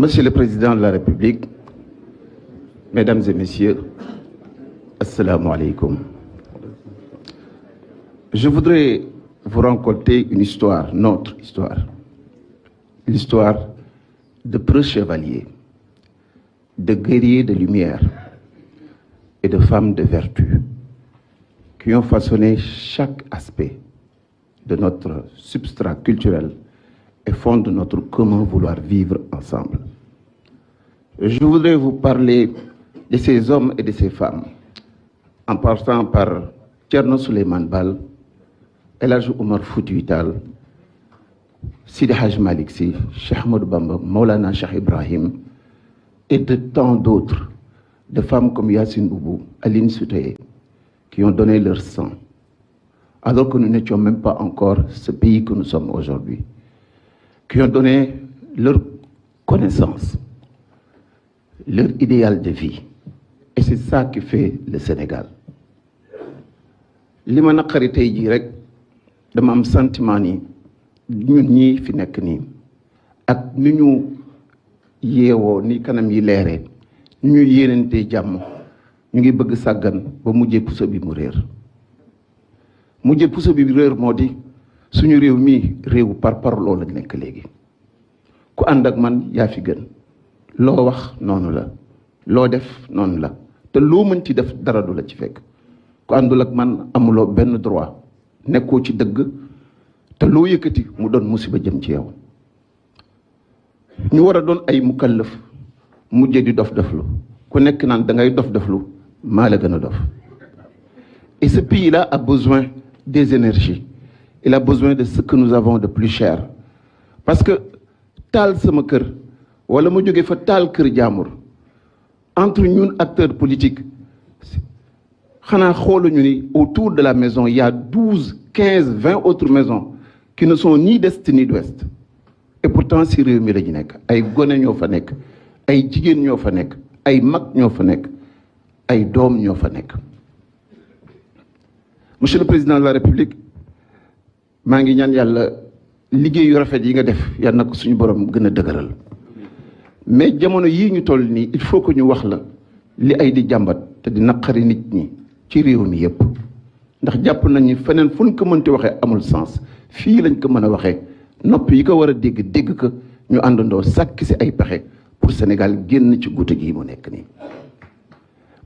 Monsieur le Président de la République, Mesdames et Messieurs, Assalamu alaikum. Je voudrais vous raconter une histoire, notre histoire. L'histoire de preux chevaliers, de guerriers de lumière et de femmes de vertu qui ont façonné chaque aspect de notre substrat culturel et fondent notre commun vouloir vivre ensemble. Je voudrais vous parler de ces hommes et de ces femmes, en partant par Thierno Souleymane Baal, El Hadj Oumar Foutiyou Tall, Sidi Hadj Malick Sy, Cheikh Ahmadou Bamba, Maulana Cheikh Ibrahim, et de tant d'autres, de femmes comme Yacine Boubou, Aline Sitoé, qui ont donné leur sang, alors que nous n'étions même pas encore ce pays que nous sommes aujourd'hui, qui ont donné leur connaissance, leur idéal de vie. Et c'est ça qui fait le Sénégal. li ma naqari tey jii rek dama am sentiment ni ñun ñii fi nekk nii ak ni ñu yeewoo ni kanam yi leeree ni ñu yéenantee jàmm ñu ngi bëgg sàggan ba mujjee puso bi mu réer mujjee puso bi réer moo di suñu réew mii réewu parparloo la nekk léegi ku ànd ak man yaa fi gën loo wax noonu la loo def noonu la te loo mën ci def dara du la ci fekk ku àndul ak man amuloo benn droit nekkoo ci dëgg te loo yëkkati mu doon musiba jëm ci yow ñu war a doon ay mukallaf mujje di dof-doflu ku nekk naan da ngay dof-doflu maa la gën a dof. Et ce pays-là a besoin des énergies. Il a besoin de ce que nous avons de plus cher. Parce que taal sama kër wala ma jóge fa taal kër jaamur entre ñun acteurs politiques xanaa xooluñu ni autour de la maison il y a 12, 15, 20 autres maisons qui ne sont ni d'est ni d'ouest. Et pourtant si réew mi la ñu nekk ay gone ñoo fa nekk ay jigéen ñoo fa nekk ay mag ñoo fa nekk ay doom ñoo fa nekk. Monsieur le Président de la République maa ngi ñaan yàlla liggéey yu rafet yi nga def yal na ko suñu borom gën a dëgëral mais jamono yii ñu toll nii il faut que ñu wax la li ay di jàmbat te di naqari nit ñi ci réew mi yépp ndax jàpp nañu feneen fu ñu ko mënti waxee amul sens fii lañ ko mën a waxee nopp yi ko war a dégg ko ñu àndandoo sàkk si ay pexe pour Sénégal génn ci guute gii mu nekk nii.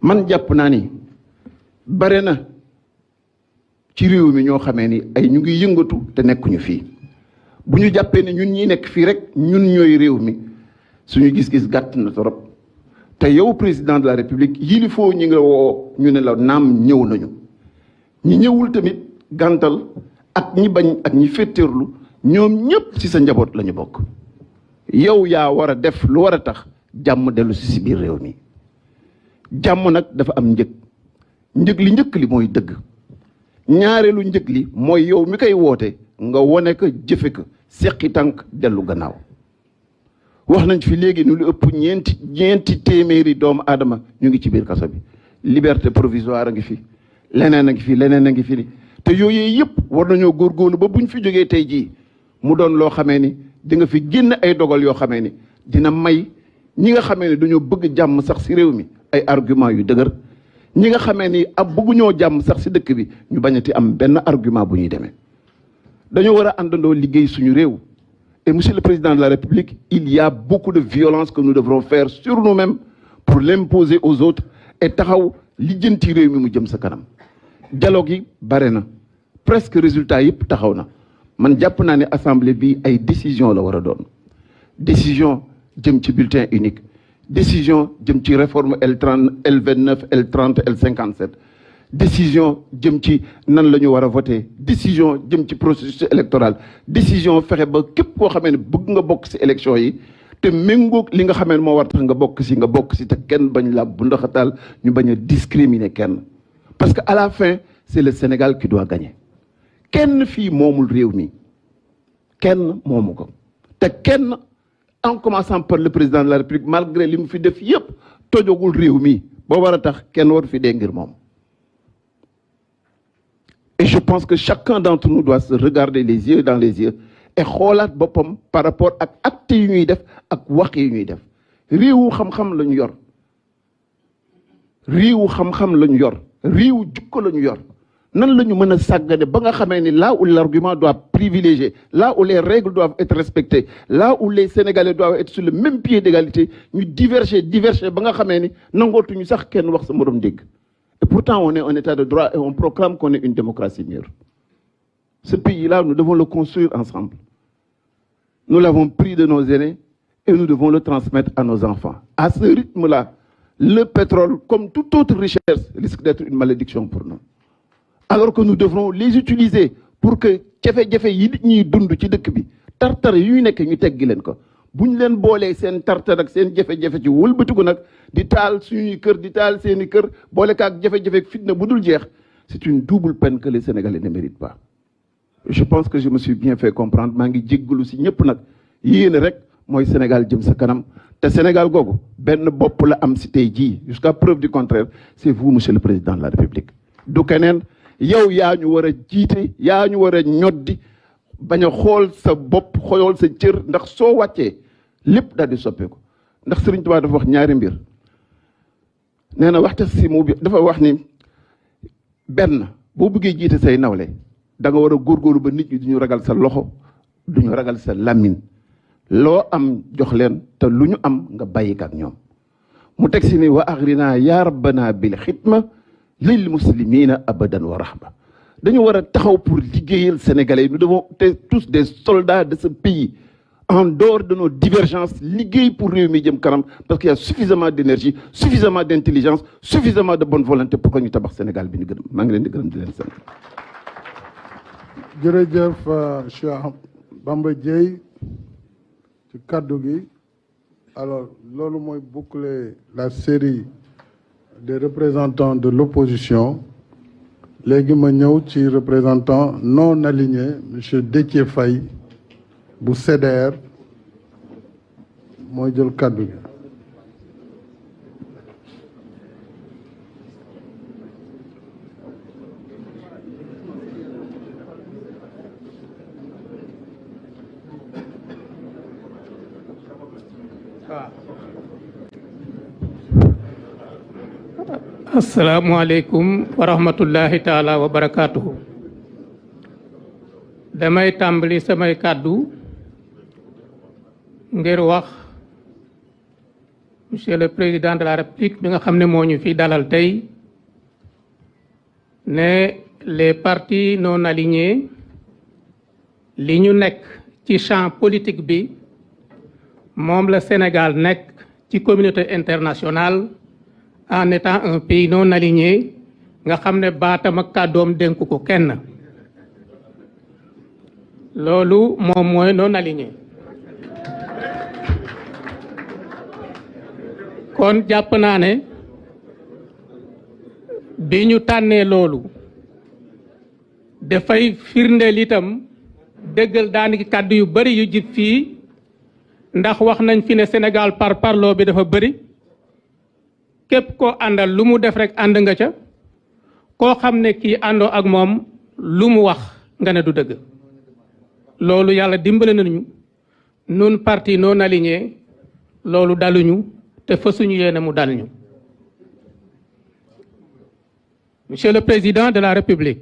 man jàpp naa ni bare na ci réew mi ñoo xamee ni ay ñu ngi yëngatu te nekkuñu fii bu ñu jàppee ne ñun ñi nekk fii rek ñun ñooy réew mi suñu gis-gis gàtt na torop te yow président de la république yilifoo ñi nga woo ñu ne la naam ñëw nañu ñi ñëwul tamit gàntal ak ñi bañ ak ñi féttéerlu ñoom ñëpp ci sa njaboot la ñu bokk yow yaa war a def lu war a tax jàmm dellu si biir réew mi jàmm nag dafa am njëg li njëkk li mooy dëgg ñaareelu njëg li mooy yow mi koy woote nga wone ko jëfe ko seqi tànk dellu gannaaw wax nañ fi léegi ni lu ëpp ñeenti téeméeri doomu aadama ñu ngi ci biir kaso bi liberté provisoire a ngi fi leneen a ngi fi leneen a ngi fi te yooyu yëpp war nañoo góorgóorlu ba buñ fi jógee tey jii mu doon loo xamee ni di nga fi génn ay dogal yoo xamee ni dina may ñi nga xamee ni dañoo bëgg jàmm sax si réew mi ay argument yu dëgër ñi nga xamee ni ab bëgguñoo jàmm sax si dëkk bi ñu bañati am benn argument bu ñuy demee dañoo war a àndandoo liggéey suñu réew. Et Monsieur le Président de la République, il y a beaucoup de violence que nous devrons faire sur nous-mêmes pour l'imposer aux autres et taxaw lijjanti réew mi mu jëm sa kanam dialogue yi bare na presque résultat yëpp taxaw na man jàpp naa ne assemblée bi ay décision la war a doon décision jëm ci bulletin unique décision jëm ci réforme L30 L29 L30 L57 décision jëm ci nan la ñu war a voter décision jëm ci processus électoral décision fexe ba képp koo xamee ne bëgg nga bokk ci élection yi te méngoog li nga xamee ne moo war tax nga bokk ci te kenn bañ la bu ndaxataal ñu bañ a discriminer kenn parce que à la fin c'est le Sénégal qui doit gagner kenn fii moomul réew mi kenn moomu ko te kenn en commençant par le président de la République malgré li mu fi def yépp tojogul réew mi boo war a tax kenn waru fi dee ngir moom. Et je pense que chacun d'entre nous doit se regarder les yeux dans les yeux et xoolaat boppam par rapport ak acte yu ñuy def ak wax yi ñuy def réewu xam-xam la ñu yor réewu xam-xam la ñu yor réewu jukko la ñu yor nan la ñu mën a sàggane ba nga xamee ni là où l'argument doit privilégier là où les règles doivent être respectées là où les Sénégalais doivent être sur le même pied d'égalité ñu diverger ba nga xamee ni nangootuñu sax kenn wax sa morom dégg et pourtant on est un état de droit et on proclame qu'on est une démocratie mûre. Ce pays-là, nous devons le construire ensemble. Nous l'avons pris de nos aînés et nous devons le transmettre à nos enfants. À ce rythme-là, le pétrole, comme toute autre richesse, risque d'être une malédiction pour nous. Alors que nous devrons les utiliser pour que jafe-jafe yi nit ñi dund ci dëkk bi tartar yu nekk ñu teggi leen ko bu ñu leen boolee seen tartar ak seen jafe-jafe ci wëlbatiku nag di taal suñuy kër di taal seeni kër boole ka ak jafe-jafe fitna bu dul jeex c'est une double peine que les Sénégalais ne méritent pas. Je pense que je me suis bien fait comprendre maa ngi jéggalu si ñëpp nag yéene rek mooy Sénégal jëm sa kanam te Sénégal googu benn bopp la am si tey jii jusqu'à preuve du contraire c'est vous monsieur le président de la République du keneen yow yaa ñu war a jiite yaa ñu war a ñoddi bañ a xool sa bopp xool sa cër ndax soo wàccee lépp daal di soppeeku ndax Sëriñ Tuubaa dafa wax ñaari mbir nee na waxta si mu bi dafa wax ni benn boo bëggee jiite say nawle da nga war a góorgóorlu ba nit ñi duñu ragal sa loxo duñu ragal sa làmmiñ loo am jox leen te lu ñu am nga bàyyi ak ñoom mu teg si ni wa agrina ya rabbana bil xidma lil muslimina abadan wa rahma dañu war a taxaw pour liggéeyal sénégalais nous devons être tous des soldats de ce pays en dehors de nos divergences liggéey pour réew mi jëm kanam parce qu'il y a suffisamment d'énergie suffisamment d'intelligence suffisamment de bonne volonté pour que ñu tabax Sénégal bi ñu gërëm maa ngi leen di gërëm di leen sant. jërëjëf Cheikh Bamba Dièye ci kaddu gi alors loolu mooy boucler la série des représentants de l'opposition léegi ma ñëw ci représentant non aligné monsieur Déthié Faye bu CDR mooy jël kaddu gi. Asalaamaaleykum wa rahmatullahi taala wa barakaatuhu. damay tàmbali samay kàddu ngir wax monsieur le président de la république bi nga xam ne moo ñu fi dalal tey ne les partis non alignés li ñu nekk ci champ politique bi moom la Sénégal nekk ci communauté internationale en étant un pays non aligné nga xam ne baatam ak kàddoom dénk ko kenn loolu moom mooy non aligné kon jàpp naa ne bi ñu tànnee loolu dafay firndeel itam dëggal daanaka kàddu yu bari yu jib fii ndax wax nañ fi ne Sénégal par parloo bi dafa bari képp koo àndal lu mu def rek ànd nga ca koo xam ne kii àndoo ak moom lu mu wax nga ne du dëgg loolu yàlla dimbale nañu nun parti non aligné loolu daluñu te fasuñu yéene mu dal ñu. Monsieur le Président de la République,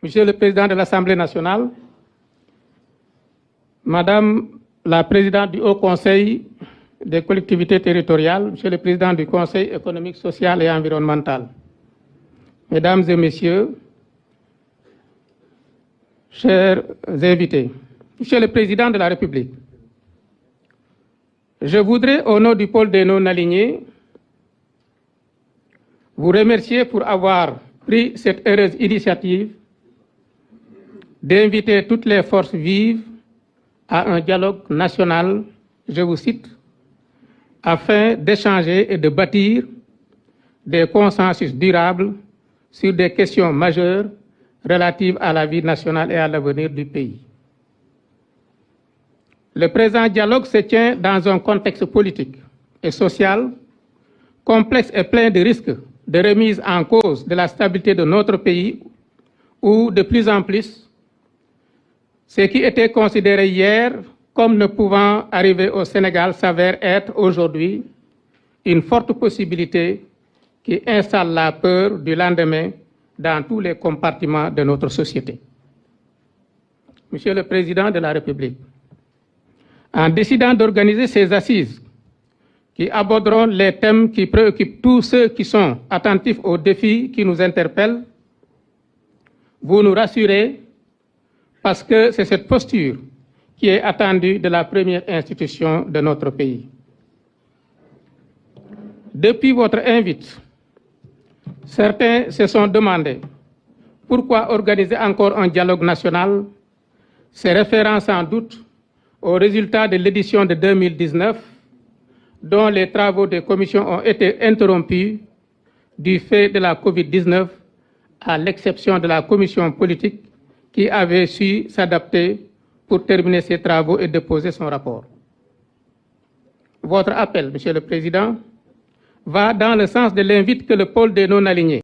Monsieur le Président de l'Assemblée nationale, Madame la Présidente du Haut Conseil des collectivités territoriales, Monsieur le Président du Conseil économique, social et environnemental, Mesdames et Messieurs, chers invités, Monsieur le Président de la République, je voudrais, au nom du pôle des non-alignés, vous remercier pour avoir pris cette heureuse initiative d'inviter toutes les forces vives à un dialogue national, je vous cite, afin d'échanger et de bâtir des consensus durables sur des questions majeures relatives à la vie nationale et à l'avenir du pays. Le présent dialogue se tient dans un contexte politique et social complexe et plein de risques de remise en cause de la stabilité de notre pays où de plus en plus Ce qui était considéré hier comme ne pouvant arriver au Sénégal s'avère être aujourd'hui une forte possibilité qui installe la peur du lendemain dans tous les compartiments de notre société. Monsieur le Président de la République, en décidant d'organiser ces assises qui aborderont les thèmes qui préoccupent tous ceux qui sont attentifs aux défis qui nous interpellent, vous nous rassurez parce que c'est cette posture qui est attendue de la première institution de notre pays. Depuis votre invite, certains se sont demandé pourquoi organiser encore un dialogue national, se référant sans doute aux résultats de l'édition de 2019, dont les travaux des commissions ont été interrompus du fait de la COVID-19, à l'exception de la commission politique qui avait su s'adapter pour terminer ses travaux et déposer son rapport. Votre appel, Monsieur le Président, va dans le sens de l'invite que le pôle des non-alignés